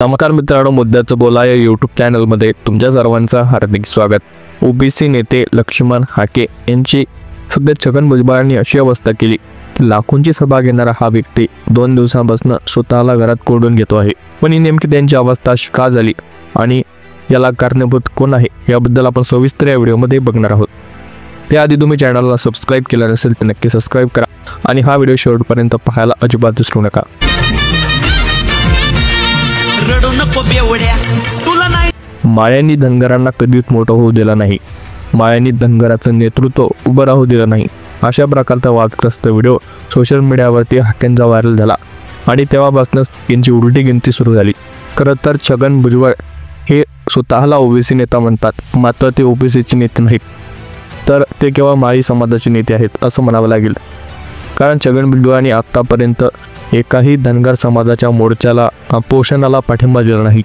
नमस्कार मित्रांनो, मुद्द्याचं बोला या यूट्यूब चॅनलमध्ये तुमच्या सर्वांचं हार्दिक स्वागत। ओबीसी नेते लक्ष्मण हाके यांची सध्या छगन भुजबळांनी अशी अवस्था केली की लाखोंची सभा घेणारा हा व्यक्ती 2 दिवसांपासून स्वतःला घरात कोंडून घेतो आहे। पण ही नेमकी त्यांची अवस्था अशी का झाली आणि याला कारणीभूत कोण आहे याबद्दल आपण सविस्तर या व्हिडिओमध्ये बघणार आहोत। त्याआधी तुम्ही चॅनलला सबस्क्राईब केलं नसेल तर नक्की सबस्क्राईब करा आणि हा व्हिडिओ शेवटपर्यंत पाहायला अजिबात विसरू नका। मायांनी धनगरांना कधीच मोठं होऊ दिलं नाही, मायांनी धनगराचं नेतृत्व उभं राहू दिलं नाही, अशा प्रकारचा वादग्रस्त व्हिडिओ सोशल मीडियावरती हाकेंचा व्हायरल झाला आणि तेव्हापासूनच यांची उलटी गिनती सुरू झाली। खरं तर छगन भुजबळ हे स्वतःला ओबीसी नेता म्हणतात, मात्र ते ओबीसीचे नेते नाहीत, तर ते केवळ माळी समाजाचे नेते आहेत असं म्हणावं लागेल। कारण छगन भुजबळांनी आत्तापर्यंत एकाही धनगर समाजाच्या मोर्चाला उपोषणाला पाठिंबा दिला नाही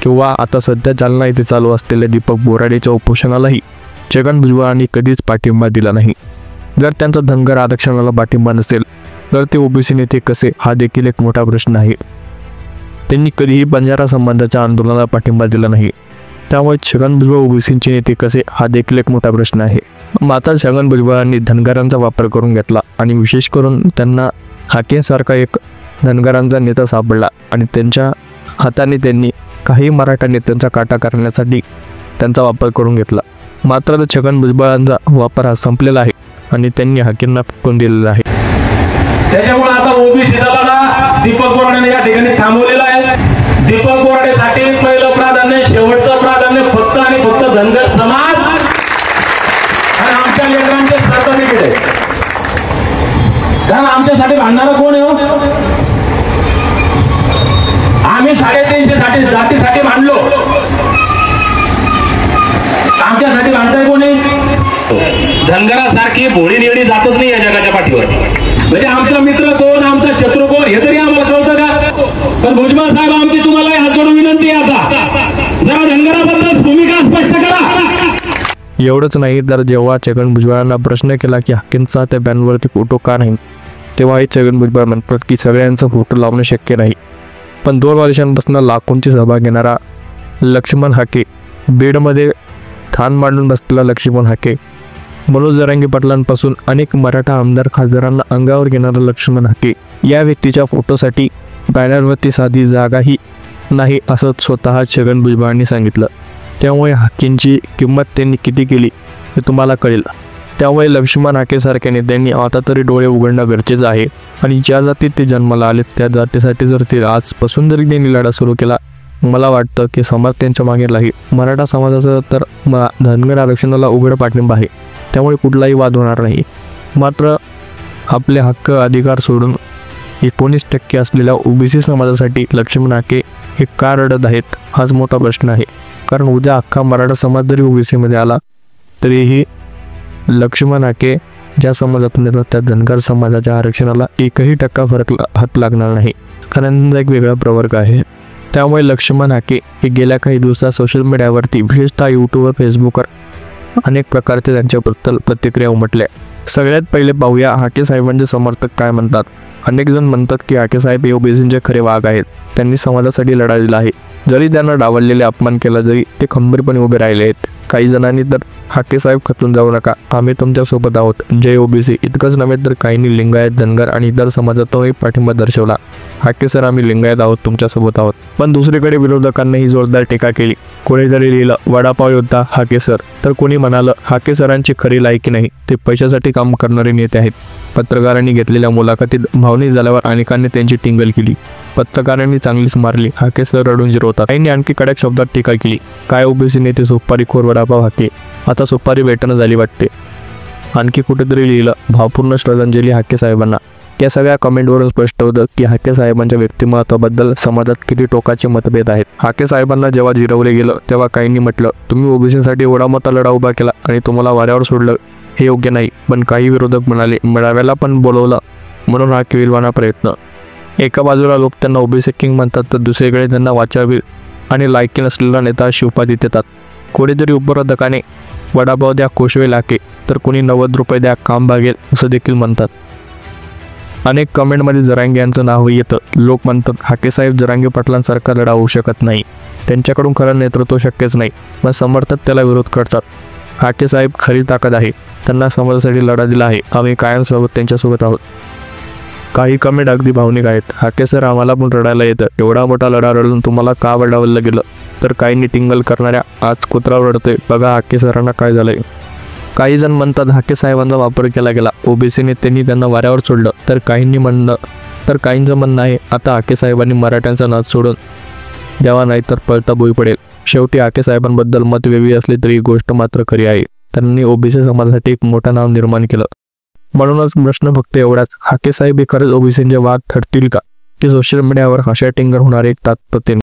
किंवा आता सध्या जालना येथे चालू असलेल्या दीपक बोराडेच्या उपोषणालाही छगन भुजबळांनी कधीच पाठिंबा दिला नाही। जर त्यांचा धनगर आरक्षणाला पाठिंबा नसेल तर ते ओबीसी नेते कसे हा देखील एक मोठा प्रश्न आहे। त्यांनी कधीही बंजारा समाजाच्या आंदोलनाला पाठिंबा दिला नाही, त्यामुळे छगन भुजबळ ओबीसीचे नेते कसे हा देखील एक मोठा प्रश्न आहे। मात्र छगन भुजबळांनी धनगरांचा वापर करून घेतला आणि विशेष करून त्यांना हाकेंसारखा एक धनगरांचा नेता सापडला आणि त्यांच्या हाताने त्यांनी काही मराठा नेत्यांचा काटा करण्यासाठी त्यांचा वापर करून घेतला। मात्र छगन भुजबळांचा वापर हा संपलेला आहे आणि त्यांनी हाकेंना फेकून दिलेला आहे। त्याच्यामुळे आता ओबीसीला ना दीपक बोराडे या ठिकाणी थांबवलेला आहे। दीपक बोराडेसाठी पहिलं प्राधान्य, शेवटचं प्राधान्य फक्त आणि फक्त धनगर समाज आणि आमच्या लेकरांचे सर्टिफिकेट आहे। कारण आमच्यासाठी भांडणारा कोण आहे? आम्ही 350 जातीसाठी भांडलो, आमच्यासाठी भांडताय कोणी? धनगरासारखी भोळी निवडी जातच नाही या जगाच्या पाठीवर। म्हणजे आमचा मित्र कोण, आमचा शत्रू कोण हे तरी आम्हाला कळतं का? पण भुजबळ साहेब, आमची तुम्हाला हात जोडून विनंती आहे, आता जरा धनगराबद्दल भूमिका स्पष्ट करा। एवढंच नाही तर जेव्हा छगन भुजबळांना प्रश्न केला की हाकेंचा त्या बॅनरवरती फोटो का नाही, तेव्हाही छगन भुजबळ म्हणतात की सगळ्यांचा फोटो लावणं शक्य नाही। पण 2 वर्षांपासून लाखोंची सभा घेणारा लक्ष्मण हाके, बीडमध्ये ठाण मांडून बसलेला लक्ष्मण हाके, मनोज जरांगे पाटलांपासून अनेक मराठा आमदार खासदारांना अंगावर घेणारा लक्ष्मण हाके या व्यक्तीच्या फोटोसाठी बॅनरवरती साधी जागाही नाही असं स्वतः छगन भुजबळांनी सांगितलं। त्यामुळे हाकेंची किंमत त्यांनी किती केली हे तुम्हाला कळेल। त्यामुळे लक्ष्मण हाकेसारख्या नेत्यांनी आता तरी डोळे उघडणं गरजेचं आहे आणि ज्या जातीत ते जन्माला आले त्या जातीसाठी जर ते आजपासून जरी त्यांनी लढा सुरू केला, मला वाटतं की समाज त्यांच्या मागे राहील। मराठा समाजाचं तर धनगर आरक्षणाला उघड पाठिंबा आहे, त्यामुळे कुठलाही वाद होणार नाही। मात्र आपले हक्क अधिकार सोडून 19% असलेल्या ओबीसी समाजासाठी लक्ष्मण हाके हे का रडत आहेत हाच मोठा प्रश्न आहे। कारण उद्या अख्खा मराठा समाज जरी ओबीसीमध्ये आला तरीही लक्ष्मण हाके ज्या समाजातून येतात त्या धनगर समाजाच्या आरक्षणाला 1% फरक हात लागणार नाही, कारण एक वेगळा प्रवर्ग आहे। त्यामुळे लक्ष्मण हाके हे गेल्या काही दिवसात सोशल मीडियावरती विशेषतः यूट्यूब व फेसबुकवर अनेक प्रकारचे त्यांच्याबद्दल प्रतिक्रिया उमटल्या। सगळ्यात पहिले पाहूया हाके साहेबांचे समर्थक काय म्हणतात। अनेक जण म्हणतात की हाके साहेब हे ओबीसीचे खरे वाघ आहेत, त्यांनी समाजासाठी लढा दिला आहे, जरी त्यांना डावललेले अपमान केला तरी ते खंबीरपणे उभे राहिले आहेत। काही जणांनी तर हाके साहेब खचून जाऊ नका, आम्ही तुमच्यासोबत आहोत, जय ओबीसी। इतकंच नव्हे तर काहींनी लिंगायत, धनगर आणि इतर समाजातही पाठिंबा दर्शवला। हाके सर, आम्ही लिंगायत आहोत, तुमच्यासोबत आहोत। पण दुसरीकडे विरोधकांनीही जोरदार टीका केली। कोणीतरी लिहिलं वडापाव योद्धा हाके सर, तर कोणी म्हणालं हाके सरांची खरी लायकी नाही, ते पैशासाठी काम करणारे नेते आहेत। पत्रकारांनी घेतलेल्या मुलाखतीत भावनिक झाल्यावर अनेकांनी त्यांची टिंगल केली। पत्रकारांनी चांगलीच मारली, हाके सर रडून जिरवतात। त्यांनी आणखी कडक शब्दात टीका केली, काय ओबीसी नेते सुपारीखोर वडापाव हाके, आता सुपारी भेटणं झाली वाटते। आणखी कुठेतरी लिहिलं भावपूर्ण श्रद्धांजली हाके साहेबांना। या सगळ्या कमेंटवरून स्पष्ट होतं की हाके साहेबांच्या व्यक्तिमत्वाबद्दल समाजात किती टोकाचे मतभेद आहेत। हाके साहेबांना जेव्हा जिरवले गेलं तेव्हा काहींनी म्हटलं तुम्ही ओबीसीसाठी एवढा मोठा लढा उभा केला आणि तुम्हाला वाऱ्यावर सोडलं हे योग्य नाही। पण काही विरोधक म्हणाले मेळाव्याला पण बोलवलं म्हणून हा केविलवाणा प्रयत्न। एका बाजूला लोक त्यांना ओबीसी किंग म्हणतात तर दुसरीकडे त्यांना वाचावीर आणि लायकी नसलेला नेता अशी उपाधी देतात। कोणीतरी उपरोधकाने वडापाव द्या कोशवे लाके, तर कोणी 90 रुपये द्या काम भागेल असं देखील म्हणतात। अनेक कमेंटमध्ये जरांगे यांचं नाव येतं. लोक म्हणतात हाकेसाहेब जरांगे पाटलांसारखा लढा होऊ शकत नाही, त्यांच्याकडून खरं नेतृत्व शक्यच नाही, मग समर्थक त्याला विरोध करतात. हाकेसाहेब खरी ताकद आहे, त्यांना समाजासाठी लढा दिला आहे, आम्ही कायमसोबत त्यांच्यासोबत आहोत. काही कमेंट अगदी भावनिक आहेत. हाके सर आम्हाला पण रडायला येतं, एवढा मोठा लढा रडून तुम्हाला का वडावलं गेलं. तर काहींनी टिंगल करणाऱ्या आज कुत्रा रडतोय बघा हाके सरांना काय झालंय. काही जण म्हणतात हाके साहेबांचा वापर केला गेला, ओबीसी नेत्यांनी त्यांना वाऱ्यावर सोडलं. तर काहींचं म्हणणं आहे आता हाके साहेबांनी मराठ्यांचा नाद सोडून द्यावा, नाही तर पळता बोई पडेल. शेवटी हाके साहेबांबद्दल मत वेगळी असली तरी गोष्ट मात्र खरी आहे, त्यांनी ओबीसी समाजासाठी एक मोठं नाव निर्माण केलं. म्हणूनच प्रश्न फक्त एवढाच, हाके साहेब हे खरंच ओबीसींचे वाद ठरतील का, ते सोशल मीडियावर हशा टिंगर होणारे एक तात्पर्य